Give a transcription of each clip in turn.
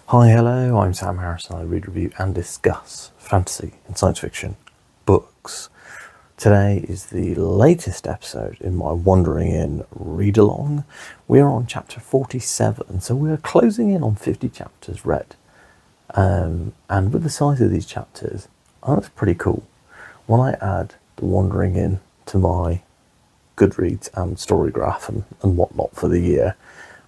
Hi, hello, I'm Sam Harrison. I read, review and discuss fantasy and science fiction books. Today is the latest episode in my Wandering In read-along. We are on chapter 47, so we are closing in on 50 chapters read. And with the size of these chapters, that's pretty cool. When I add the Wandering In to my Goodreads and Storygraph and whatnot for the year,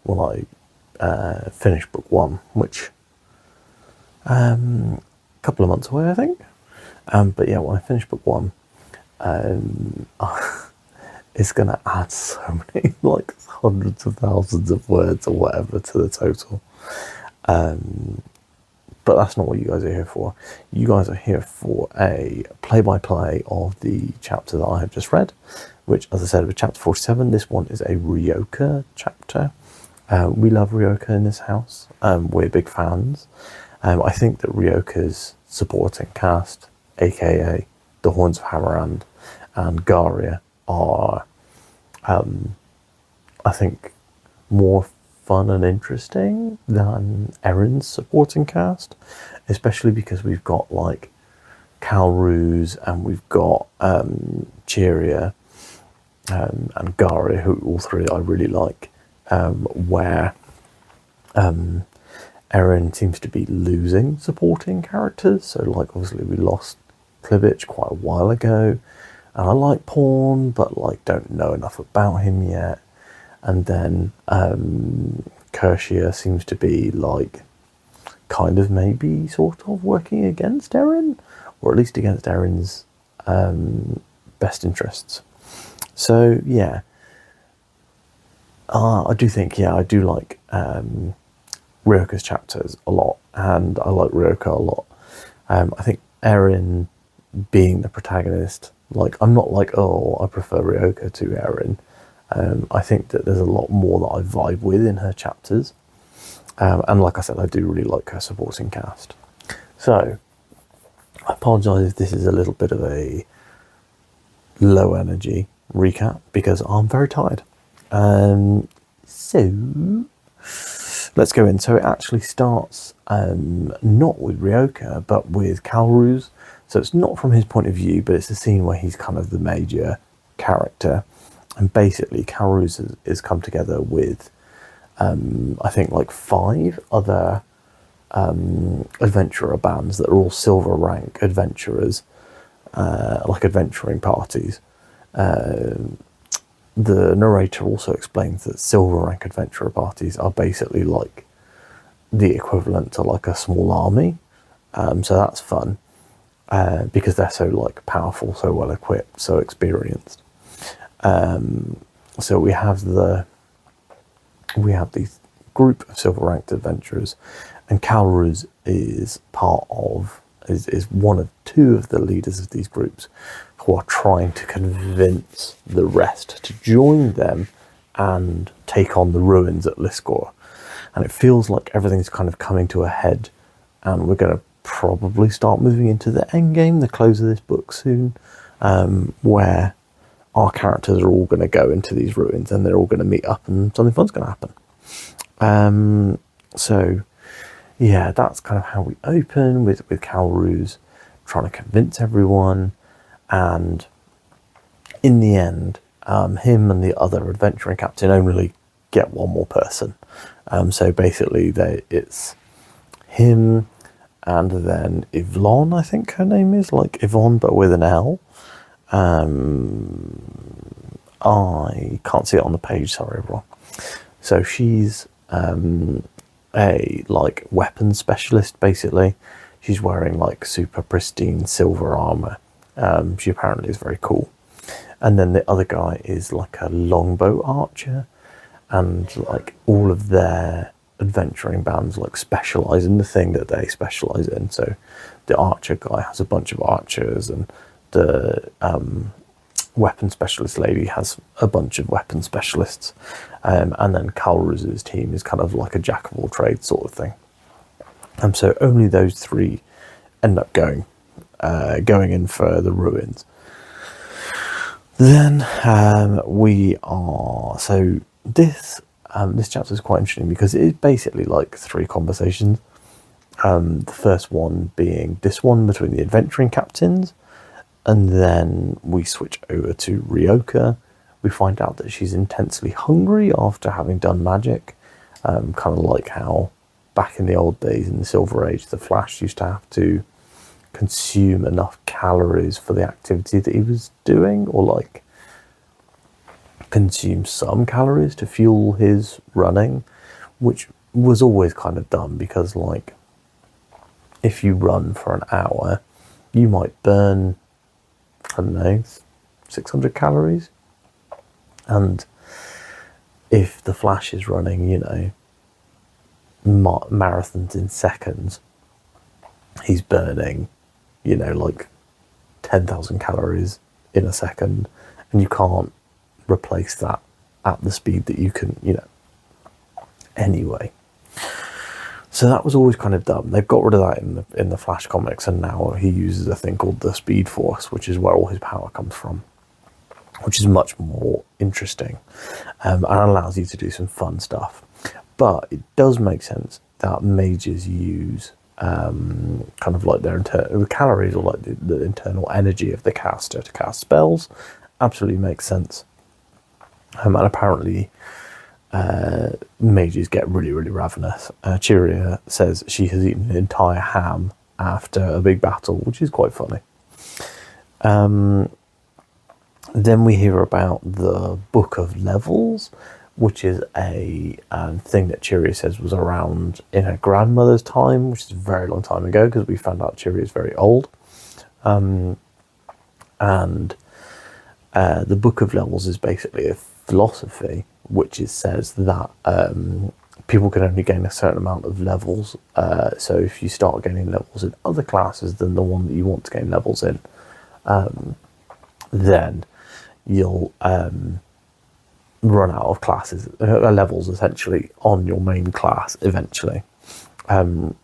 when I finish book one, which a couple of months away, I think. But yeah, when I finish book one, it's going to add so many, like hundreds of thousands of words or whatever to the total. But that's not what you guys are here for. You guys are here for a play-by-play of the chapter that I have just read, which, as I said, was chapter 47. This one is a Roka chapter. We love Roka in this house. We're big fans. I think that Ryoka's supporting cast, aka the Horns of Hammerand and Garia, are, I think, more fun and interesting than Erin's supporting cast, especially because we've got like Calruse and we've got Cheeria and Garia, who all three I really like, where Erin seems to be losing supporting characters. So like obviously we lost Klivich quite a while ago, and I like Pawn, but like don't know enough about him yet. And then Kershia seems to be like kind of maybe sort of working against Erin, or at least against Erin's best interests. So yeah, I do think, I do like Ryoka's chapters a lot, and I like Roka a lot. I think Erin being the protagonist, like I'm not like, oh, I prefer Roka to Erin. I think that there's a lot more that I vibe with in her chapters. And like I said, I do really like her supporting cast. So, I apologise if this is a little bit of a low energy recap, because I'm very tired. So, let's go in. So it actually starts not with Roka, but with Calruse. So it's not from his point of view, but it's a scene where he's kind of the major character. And basically, Calruse has come together with, I think, like 5 other adventurer bands that are all silver rank adventurers, like adventuring parties. The narrator also explains that silver rank adventurer parties are basically like the equivalent to like a small army. So that's fun, because they're so like powerful, so well equipped, so experienced. So we have these group of silver ranked adventurers, and Calruse is one of 2 of the leaders of these groups, who are trying to convince the rest to join them and take on the ruins at Liscor. And it feels like everything's kind of coming to a head, and we're going to probably start moving into the end game, the close of this book soon, where our characters are all going to go into these ruins and they're all going to meet up and something fun's going to happen. So yeah, that's kind of how we open with Calruse trying to convince everyone, and in the end, him and the other adventuring captain only get one more person. So basically, it's him and then Yvonne, I think her name is, like Yvonne but with an L. I can't see it on the page, sorry everyone. So she's a like weapons specialist, basically. She's wearing like super pristine silver armor. She apparently is very cool. And then the other guy is like a longbow archer, and like all of their adventuring bands like specialize in the thing that they specialize in. So the archer guy has a bunch of archers, and the weapon specialist lady has a bunch of weapon specialists, and then Calruse's team is kind of like a jack of all trades sort of thing. So only those 3 end up going in for the ruins. Then this chapter is quite interesting because it is basically like 3 conversations. The first one being this one between the adventuring captains, and then we switch over to Ryoka. We find out that she's intensely hungry after having done magic, kind of like how back in the old days in the Silver Age, the Flash used to have to consume enough calories for the activity that he was doing, or like consume some calories to fuel his running, which was always kind of done because, like, if you run for an hour, you might burn, I don't know, 600 calories. And if the Flash is running, you know, marathons in seconds, he's burning, you know, like 10,000 calories in a second, and you can't replace that at the speed that you can, you know. Anyway, so that was always kind of dumb. They've got rid of that in the Flash comics, and now he uses a thing called the Speed Force, which is where all his power comes from, which is much more interesting, and allows you to do some fun stuff. But it does make sense that mages use kind of like their internal calories, or like the internal energy of the caster to cast spells. Absolutely makes sense. And apparently mages get really, really ravenous. Cheeria says she has eaten an entire ham after a big battle, which is quite funny. Then we hear about the Book of Levels, which is a thing that Cheeria says was around in her grandmother's time, which is a very long time ago, because we found out Cheeria is very old. And the Book of Levels is basically a philosophy which says that people can only gain a certain amount of levels. So if you start gaining levels in other classes than the one that you want to gain levels in, then you'll run out of classes, levels essentially on your main class eventually.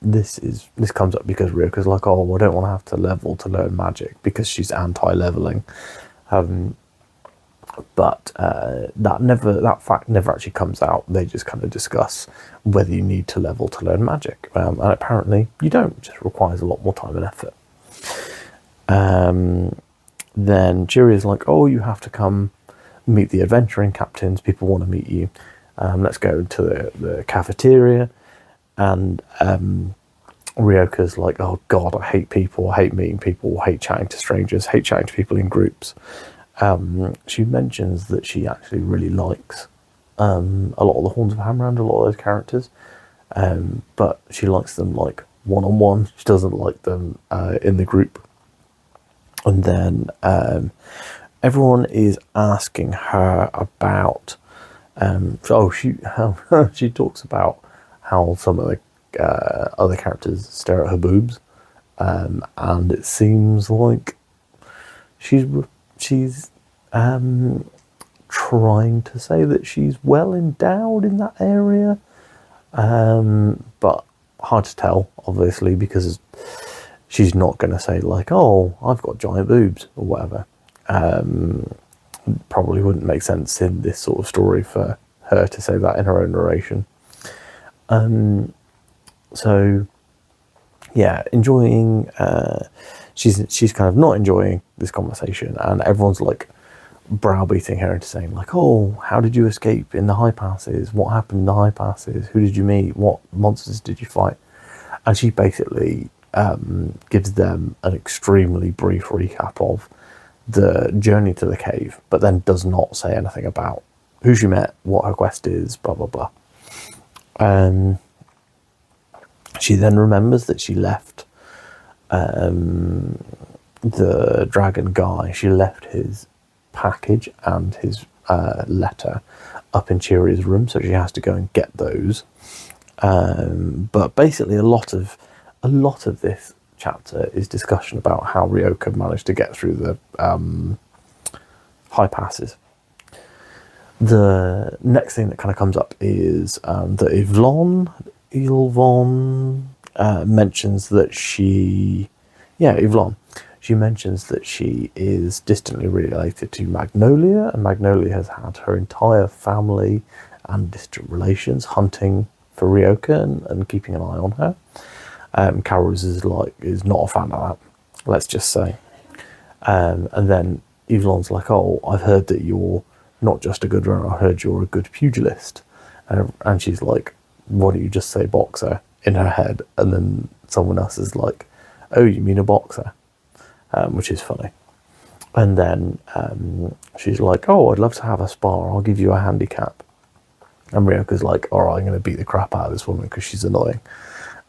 This comes up because Ryoka's like, oh, I don't want to have to level to learn magic, because she's anti-leveling. But that fact never actually comes out. They just kind of discuss whether you need to level to learn magic, and apparently you don't. It just requires a lot more time and effort. Then Cheeria's like, oh, you have to come meet the adventuring captains. People want to meet you. Let's go to the cafeteria. And Ryoka's like, oh God, I hate people. I hate meeting people. I hate chatting to strangers. I hate chatting to people in groups. She mentions that she actually really likes a lot of the Horns of Hammerhand, a lot of those characters, but she likes them like one-on-one. She doesn't like them in the group. And then everyone is asking her about she talks about how some of the other characters stare at her boobs, and it seems like she's trying to say that she's well endowed in that area, but hard to tell, obviously, because she's not going to say like, oh, I've got giant boobs or whatever. Probably wouldn't make sense in this sort of story for her to say that in her own narration. So yeah, enjoying, she's kind of not enjoying this conversation, and everyone's like browbeating her into saying like, oh, how did you escape in the high passes? What happened in the high passes? Who did you meet? What monsters did you fight? And she basically gives them an extremely brief recap of the journey to the cave, but then does not say anything about who she met, what her quest is, blah blah blah. She then remembers that she left the dragon guy. She left his package and his letter up in Cheeria's room, so she has to go and get those. But basically, a lot of this chapter is discussion about how Ryoka managed to get through the high passes. The next thing that kind of comes up is that Yvonne mentions that she mentions that she is distantly related to Magnolia, and Magnolia has had her entire family and distant relations hunting for Ryoka and keeping an eye on her. Carol's is not a fan of that, let's just say. And then Yvonne's like, oh, I've heard that you're not just a good runner, I heard you're a good pugilist. And she's like, why don't you just say boxer in her head? And then someone else is like, oh, you mean a boxer? Which is funny. And then she's like, oh, I'd love to have a spar, I'll give you a handicap. And Ryoka's like, all right, I'm going to beat the crap out of this woman because she's annoying.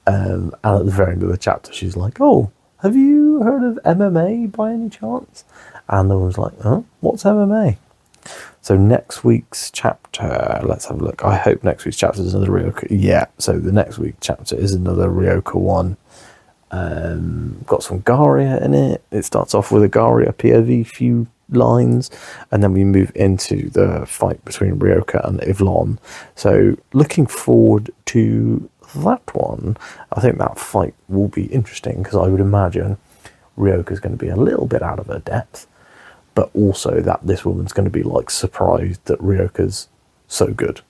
And at the very end of the chapter, she's like, oh, have you heard of MMA by any chance? And the woman's like, huh? What's MMA? So next week's chapter, let's have a look. I hope next week's chapter is another Ryoka. Yeah, so the next week's chapter is another Ryoka one. Got some Garia in it. It starts off with a Garia POV, few lines, and then we move into the fight between Ryoka and Yvonne. So looking forward to that one. I think that fight will be interesting because I would imagine Ryoka's going to be a little bit out of her depth, but also that this woman's going to be like surprised that Ryoka's so good.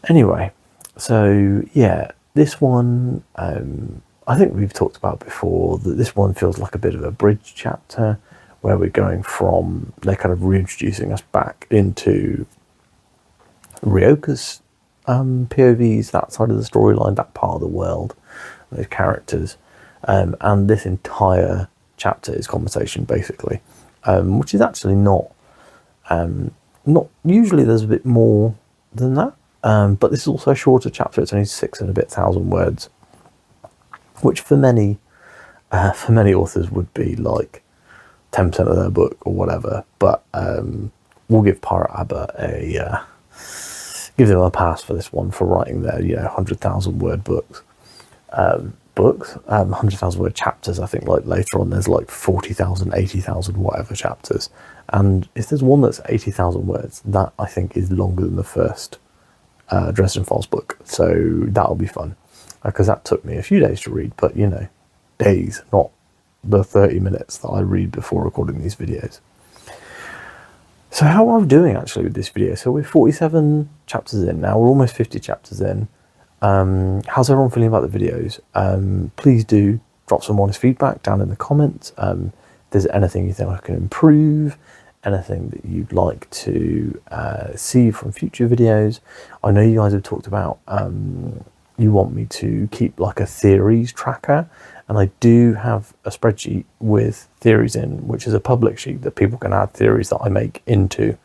Anyway, so yeah, this one, I think we've talked about before that this one feels like a bit of a bridge chapter where we're going from, they're kind of reintroducing us back into Ryoka's POVs, that side of the storyline, that part of the world, those characters. And this entire chapter is conversation basically, which is actually not usually there's a bit more than that, but this is also a shorter chapter. It's only 6 and a bit thousand words, which for many authors would be like 10% of their book or whatever, but we'll give Pirate Abba give them a pass for this one for writing their 100,000 word books. 100,000 word chapters. I think like later on there's like 40,000, 80,000 whatever chapters, and if there's one that's 80,000 words, that I think is longer than the first Dresden Files book, so that'll be fun because that took me a few days to read, but days, not the 30 minutes that I read before recording these videos. So how am I doing actually with this video? So we're 47 chapters in now, we're almost 50 chapters in. How's everyone feeling about the videos? Please do drop some honest feedback down in the comments. If there's anything you think I can improve, anything that you'd like to see from future videos. I know you guys have talked about you want me to keep like a theories tracker, and I do have a spreadsheet with theories in, which is a public sheet that people can add theories that I make into.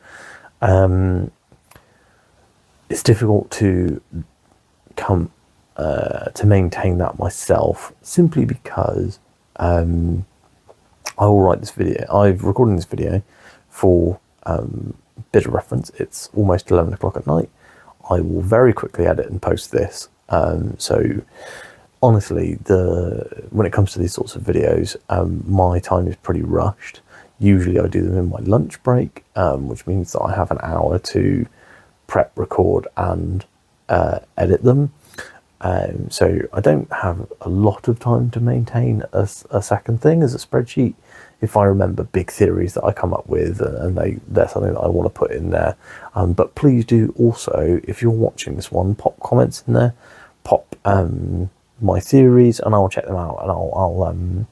It's difficult to maintain that myself, simply because I will write this video. I've recorded this video for bit of reference. It's almost 11 o'clock at night. I will very quickly edit and post this. So honestly, when it comes to these sorts of videos, my time is pretty rushed. Usually I do them in my lunch break, which means that I have an hour to prep, record and edit them. So I don't have a lot of time to maintain a second thing as a spreadsheet. If I remember big theories that I come up with and they're something that I want to put in there. But please do also, if you're watching this one, pop comments in there, pop my theories, and I'll check them out, and I'll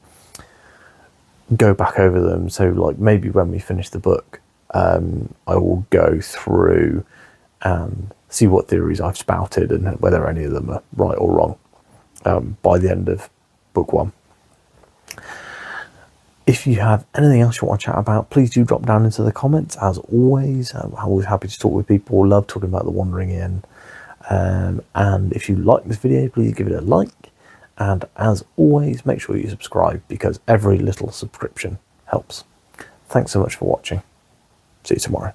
go back over them. So like maybe when we finish the book, I will go through and see what theories I've spouted and whether any of them are right or wrong by the end of book 1. If you have anything else you want to chat about, please do drop down into the comments. As always, I'm always happy to talk with people. Love talking about the Wandering Inn. And if you like this video, please give it a like. And as always, make sure you subscribe, because every little subscription helps. Thanks so much for watching. See you tomorrow.